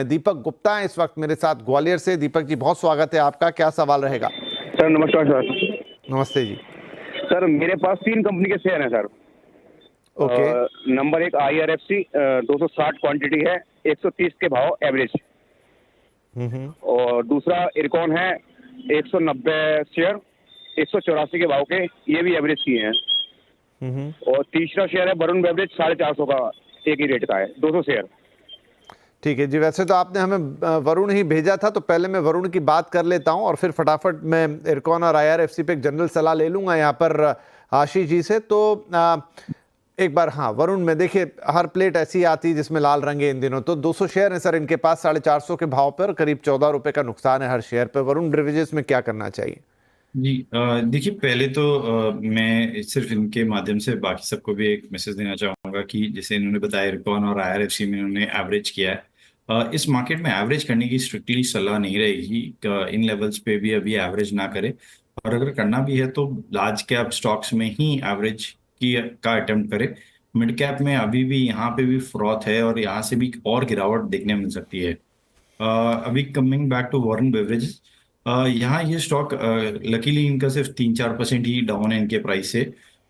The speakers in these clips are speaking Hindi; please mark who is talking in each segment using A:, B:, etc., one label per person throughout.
A: दीपक गुप्ता हैं इस वक्त मेरे साथ ग्वालियर से। दीपक जी, बहुत स्वागत है आपका, क्या सवाल रहेगा?
B: सर नमस्कार सर।
A: नमस्ते जी।
B: सर मेरे पास 3 कंपनी के शेयर हैं sir.
A: Okay.
B: Number 1 IRFC 260 quantity है, 130 के भाव एवरेज। और दूसरा इरकॉन है 190 शेयर, 184 के भाव के, ये भी एवरेज किए हैं। और तीसरा शेयर है वरुण बेवरेज, 450 का, एक ही रेट का है, 200 शेयर।
A: ठीक है जी। वैसे तो आपने हमें वरुण ही भेजा था, तो पहले मैं वरुण की बात कर लेता हूं और फिर फटाफट मैं इरकॉन और IRFC पे एक जनरल सलाह ले लूंगा यहाँ पर आशीष जी से। तो एक बार हाँ, वरुण में देखिए हर प्लेट ऐसी आती है जिसमें लाल रंग है इन दिनों। तो 200 शेयर है सर इनके पास, 450 के भाव पर, करीब 14 रुपए का नुकसान है हर शेयर पर। वरुण ब्रिविजेस में क्या करना चाहिए?
C: जी देखिए, पहले तो मैं सिर्फ इनके माध्यम से बाकी सबको भी एक मैसेज देना चाहूँगा कि जैसे इन्होंने बताया इरकॉन और IRFC में इन्होंने एवरेज किया है। इस मार्केट में एवरेज करने की स्ट्रिक्टली सलाह नहीं रहेगी। इन लेवल्स पे भी अभी एवरेज ना करें, और अगर करना भी है तो लार्ज कैप स्टॉक्स में ही एवरेज का अटेम्प्ट करें। मिड कैप में अभी भी यहाँ पे भी फ्रॉथ है और यहाँ से भी और गिरावट देखने मिल सकती है। अभी coming back to Warren Beverages, यहाँ ये स्टॉक लकीली इनका सिर्फ 3-4% ही डाउन है इनके प्राइस से।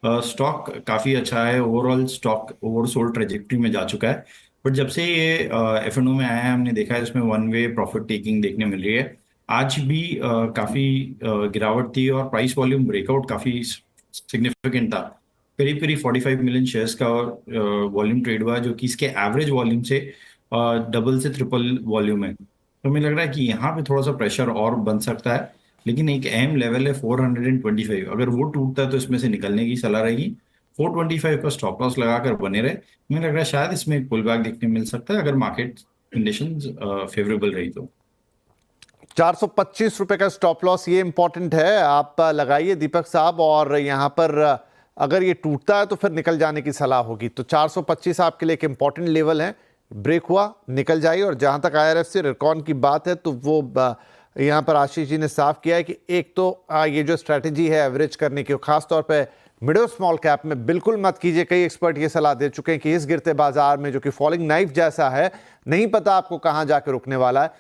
C: स्टॉक काफ़ी अच्छा है, ओवरऑल स्टॉक ओवरसोल्ड ट्रेजेक्ट्री में जा चुका है। बट जब से ये F&O में आया है, हमने देखा है इसमें वन वे प्रॉफिट टेकिंग देखने मिल रही है। आज भी काफ़ी गिरावट थी और प्राइस वॉल्यूम ब्रेकआउट काफ़ी सिग्निफिकेंट था। करीब करीब 45 मिलियन शेयर्स का वॉल्यूम ट्रेड हुआ, जो कि इसके एवरेज वॉल्यूम से डबल से ट्रिपल वॉल्यूम है। तो मुझे लग रहा है कि यहाँ पे थोड़ा सा प्रेशर और बन सकता है, लेकिन एक अहम लेवल है 425। अगर वो टूटता है तो इसमें से निकलने की सलाह रहेगी। 425 का स्टॉप लॉस लगाकर बने रहे। मुझे लग रहा है शायद इसमें एक पुल बैक देखने मिल सकता है अगर मार्केट कंडीशंस फेवरेबल रही तो।
A: 425 रुपए का स्टॉप लॉस, ये इंपॉर्टेंट है, आप लगाइए दीपक साहब। और यहाँ पर अगर ये टूटता है तो फिर निकल जाने की सलाह होगी। तो 425 आपके लिए एक इंपॉर्टेंट लेवल है, ब्रेक हुआ निकल जाइए। और जहां तक IRFC इरकॉन की बात है, तो वो यहाँ पर आशीष जी ने साफ किया है कि एक तो ये जो स्ट्रैटेजी है एवरेज करने की, खासतौर पे मिड और स्मॉल कैप में बिल्कुल मत कीजिए। कई एक्सपर्ट ये सलाह दे चुके हैं कि इस गिरते बाजार में, जो कि फॉलिंग नाइफ जैसा है, नहीं पता आपको कहां जाकर रुकने वाला है,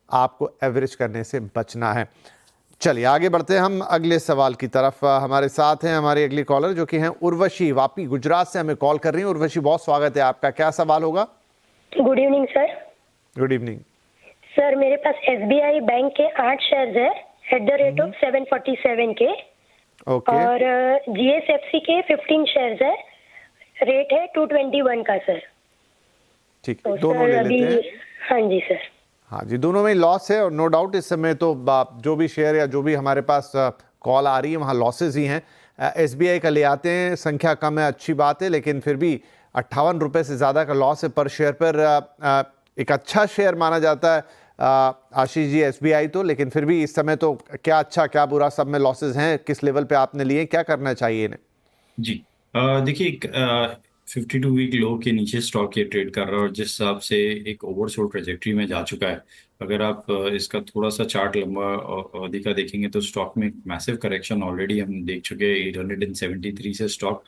A: आपको एवरेज करने से बचना है। चलिए आगे बढ़ते हैं हम अगले सवाल की तरफ। हमारे साथ हैं हमारी अगली कॉलर, जो कि हैं उर्वशी, वापी गुजरात से हमें कॉल कर रही हैं। उर्वशी, बहुत स्वागत है आपका, क्या सवाल होगा?
D: Good evening sir.
A: Good evening
D: sir, मेरे पास SBI बैंक के 8 शेयर्स है एट द रेट ऑफ 747 के।
A: ओके।
D: और GSFC के 15 शेयर्स है, रेट है 221 का सर।
A: ठीक
D: तो
A: है, दोनों ले लेते हैं।
D: हाँ जी सर।
A: हाँ जी, दोनों में लॉस है और नो डाउट इस समय तो जो भी शेयर या जो भी हमारे पास कॉल आ रही है वहाँ लॉसेज ही हैं। SBI का ले आते हैं, संख्या कम है, अच्छी बात है, लेकिन फिर भी 58 रुपये से ज़्यादा का लॉस है पर शेयर पर। एक अच्छा शेयर माना जाता है आशीष जी SBI तो, लेकिन फिर भी इस समय तो क्या अच्छा क्या बुरा, सब में लॉसेज हैं। किस लेवल पे आपने लिए, क्या करना चाहिए इन्हें?
C: जी देखिए, 52 वीक लो के नीचे स्टॉक ये ट्रेड कर रहा है और जिस हिसाब से एक ओवरसोल्ड ट्रेजेक्ट्री में जा चुका है, अगर आप इसका थोड़ा सा चार्ट लंबा अवधि का देखेंगे तो स्टॉक में मैसिव करेक्शन ऑलरेडी हम देख चुके हैं। 873 से स्टॉक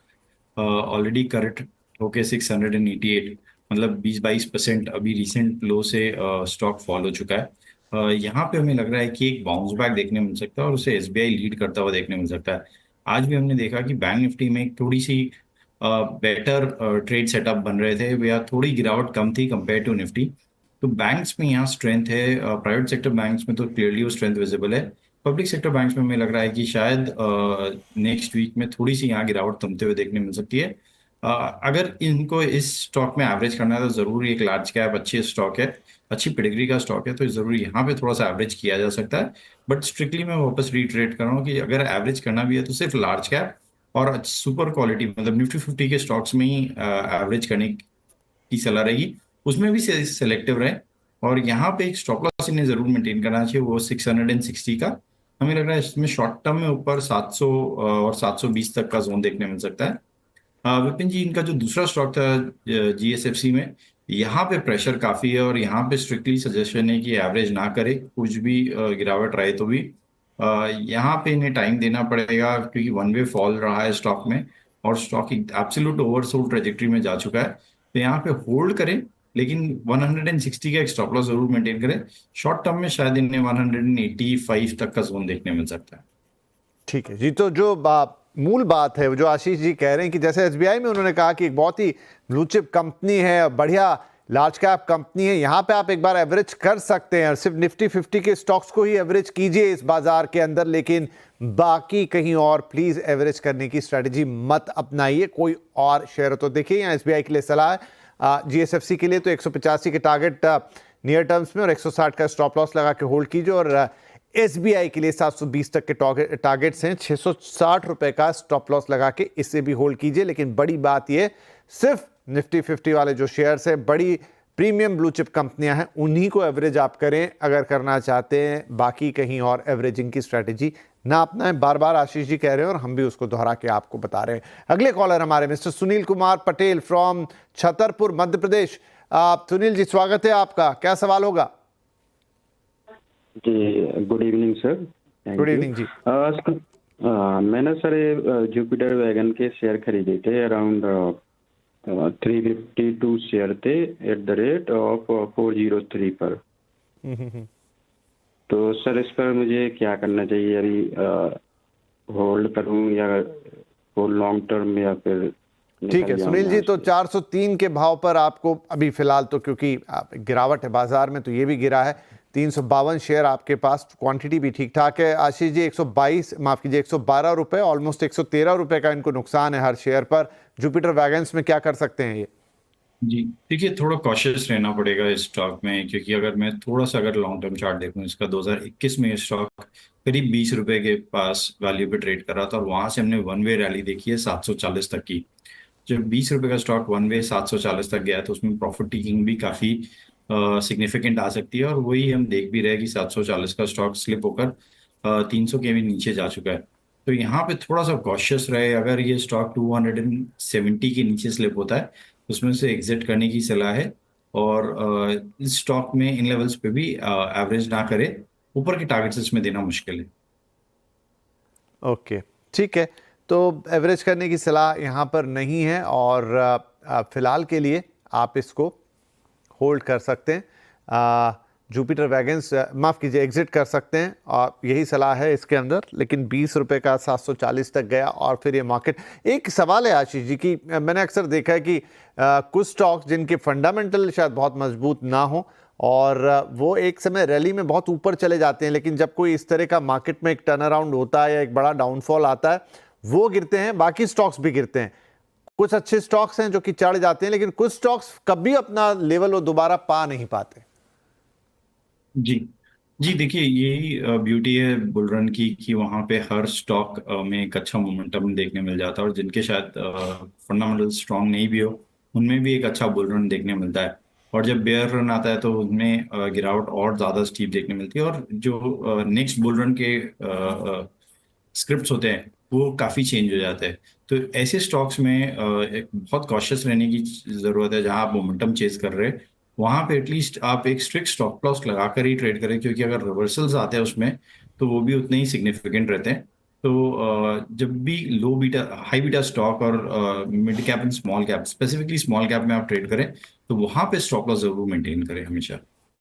C: ऑलरेडी करेक्ट होके 688, मतलब 20-22% अभी रिसेंट लो से स्टॉक फॉल हो चुका है। यहाँ पे हमें लग रहा है कि एक बाउंस बैक देखने मिल सकता है और उसे SBI लीड करता हुआ देखने मिल सकता है। आज भी हमने देखा कि बैंक निफ्टी में एक थोड़ी सी बेटर ट्रेड सेटअप बन रहे थे, या थोड़ी गिरावट कम थी कंपेयर टू निफ्टी। तो बैंक्स में यहाँ स्ट्रेंथ है, प्राइवेट सेक्टर बैंक्स में तो क्लियरली वो स्ट्रेंथ विजिबल है। पब्लिक सेक्टर बैंक्स में हमें लग रहा है कि शायद नेक्स्ट वीक में थोड़ी सी यहाँ गिरावट थमते हुए देखने मिल सकती है। अगर इनको इस स्टॉक में एवरेज करना है तो जरूर एक लार्ज कैप अच्छी स्टॉक है, अच्छी पेडिग्री का स्टॉक है, तो जरूर यहाँ पे थोड़ा सा एवरेज किया जा सकता है। बट स्ट्रिक्टली मैं वापस रीट्रेट कर रहा हूँ कि अगर एवरेज करना भी है तो सिर्फ लार्ज कैप और सुपर क्वालिटी, मतलब निफ्टी 50 के स्टॉक्स में ही एवरेज करने की सलाह रहेगी। उसमें भी सेलेक्टिव रहे और यहाँ पे एक स्टॉप लॉस इन्हें जरूर मेंटेन करना चाहिए, वो 660 का। हमें लग रहा है इसमें शॉर्ट टर्म में ऊपर 700 और 720 तक का जोन देखने मिल सकता है। विपिन जी, इनका जो दूसरा स्टॉक था GSFC में, यहाँ पे प्रेशर काफी है और यहाँ पे स्ट्रिक्टली सजेशन है कि एवरेज ना करे, कुछ भी गिरावट रहे तो भी। यहाँ पे इन्हें टाइम देना पड़ेगा क्योंकि वन वे फॉल रहा है स्टॉक में और स्टॉक एब्सोल्यूट ओवरसोल्ड ट्रेजेक्ट्री में जा चुका है। तो यहाँ पे होल्ड करें, लेकिन 160 का एक स्टॉप लॉस जरूर मेंटेन करें। शॉर्ट टर्म में शायद इन्हें 185 तक का जोन देखने मिल सकता है।
A: ठीक है जी। तो जो मूल बात है, जो आशीष जी कह रहे हैं कि जैसे एसबीआई में उन्होंने कहा कि एक बहुत ही ब्लू चिप कंपनी है, बढ़िया लार्ज कैप कंपनी है, यहाँ पे आप एक बार एवरेज कर सकते हैं। सिर्फ निफ्टी 50 के स्टॉक्स को ही एवरेज कीजिए इस बाजार के अंदर, लेकिन बाकी कहीं और प्लीज एवरेज करने की स्ट्रेटेजी मत अपनाइए। कोई और शेयर तो देखिए, यहाँ एसबीआई के लिए सलाह है। जीएसएफसी के लिए तो 185 के टारगेट नियर टर्म्स में और 160 का स्टॉप लॉस लगा के होल्ड कीजिए। और एसबीआई के लिए 720 तक के टारगेट्स हैं, 660 रुपए का स्टॉप लॉस लगा के इसे भी होल्ड कीजिए। लेकिन बड़ी बात यह, सिर्फ निफ्टी 50 वाले जो शेयर्स हैं, बड़ी प्रीमियम ब्लू चिप कंपनियां हैं, उन्हीं को एवरेज आप करें अगर करना चाहते हैं। बाकी कहीं और एवरेजिंग की स्ट्रेटेजी ना अपनाएं। बार बार आशीष जी कह रहे हैं और हम भी उसको दोहरा के आपको बता रहे हैं। अगले कॉलर हमारे मिस्टर सुनील कुमार पटेल फ्रॉम छतरपुर मध्य प्रदेश। सुनील जी, स्वागत है आपका। क्या सवाल होगा?
E: जी, good evening sir.
A: Good evening जी।
E: मैंने सर ये जुपिटर वैगन के शेयर खरीदे थे, अराउंड 352 शेयर थे एट द रेट ऑफ 403 पर। तो सर इस पर मुझे क्या करना चाहिए? अभी होल्ड करूं या होल्ड लॉन्ग टर्म, या फिर?
A: ठीक है सुनील जी, तो 403 के भाव पर आपको अभी फिलहाल तो, क्योंकि गिरावट है बाजार में तो ये भी गिरा है, 352 शेयर आपके पास, क्वांटिटी भी ठीक ठाक है। आशीष जी 112 रुपए, ऑलमोस्ट 113 रुपए का इनको नुकसान है हर शेयर पर। जुपिटर वैगन्स में क्या कर सकते हैं ये?
C: जी देखिए, थोड़ा कॉशियस रहना पड़ेगा इस स्टॉक में, क्योंकि अगर मैं थोड़ा सा अगर लॉन्ग टर्म चार्ट देखूं इसका, 2021 में ये स्टॉक करीब 20 रुपए के पास वैल्यू पे ट्रेड कर रहा था और वहां से हमने वन वे रैली देखी है 740 तक की। जब 20 रुपए का स्टॉक वन वे 740 तक गया तो उसमें प्रॉफिट टेकिंग भी काफी सिग्निफिकेंट आ सकती है, और वही हम देख भी रहे हैं कि 740 का स्टॉक स्लिप होकर 300 के भी नीचे जा चुका है। तो यहाँ पे थोड़ा सा कॉशियस रहे। अगर ये स्टॉक 270 के नीचे स्लिप होता है उसमें से एग्जिट करने की सलाह है, और इस स्टॉक में इन लेवल्स पे भी एवरेज ना करे, ऊपर के टारगेट्स इसमें देना मुश्किल है।
A: ओके ठीक है, तो एवरेज करने की सलाह यहाँ पर नहीं है, और फिलहाल के लिए आप इसको होल्ड कर सकते हैं। जुपिटर वैगन्स माफ़ कीजिए, एग्जिट कर सकते हैं, और यही सलाह है इसके अंदर। लेकिन 20 रुपए का 740 तक गया और फिर ये मार्केट। एक सवाल है आशीष जी कि मैंने अक्सर देखा है कि कुछ स्टॉक्स जिनके फंडामेंटल शायद बहुत मजबूत ना हो और वो एक समय रैली में बहुत ऊपर चले जाते हैं, लेकिन जब कोई इस तरह का मार्केट में एक टर्न अराउंड होता है या एक बड़ा डाउनफॉल आता है, वो गिरते हैं, बाकी स्टॉक्स भी गिरते हैं। कुछ अच्छे स्टॉक्स हैं जो कि चढ़ जाते हैं, लेकिन कुछ स्टॉक्स कभी अपना लेवल वो दोबारा पा नहीं पाते।
C: जी जी, देखिए यही ब्यूटी है बुल रन की कि वहाँ पे हर स्टॉक में एक अच्छा मोमेंटम देखने मिल जाता है, और जिनके शायद फंडामेंटल स्ट्रांग नहीं भी हो उनमें भी एक अच्छा बुल रन देखने मिलता है। और जब बेयर रन आता है तो उनमें गिरावट और ज़्यादा स्टीप देखने मिलती है, और जो नेक्स्ट बुल रन के स्क्रिप्ट्स होते हैं वो काफ़ी चेंज हो जाते हैं। तो ऐसे स्टॉक्स में एक बहुत कॉशियस रहने की ज़रूरत है। जहाँ आप मोमेंटम चेज कर रहे हैं वहां पे एटलीस्ट आप एक स्ट्रिक्ट स्टॉप लॉस लगाकर ही ट्रेड करें, क्योंकि अगर रिवर्सल्स आते हैं उसमें तो वो भी उतने ही सिग्निफिकेंट रहते हैं। तो जब भी low beta high beta stock और mid cap and small cap, specifically small cap में आप ट्रेड करें तो वहां पे स्टॉप लॉस जरूर मेंटेन करें हमेशा।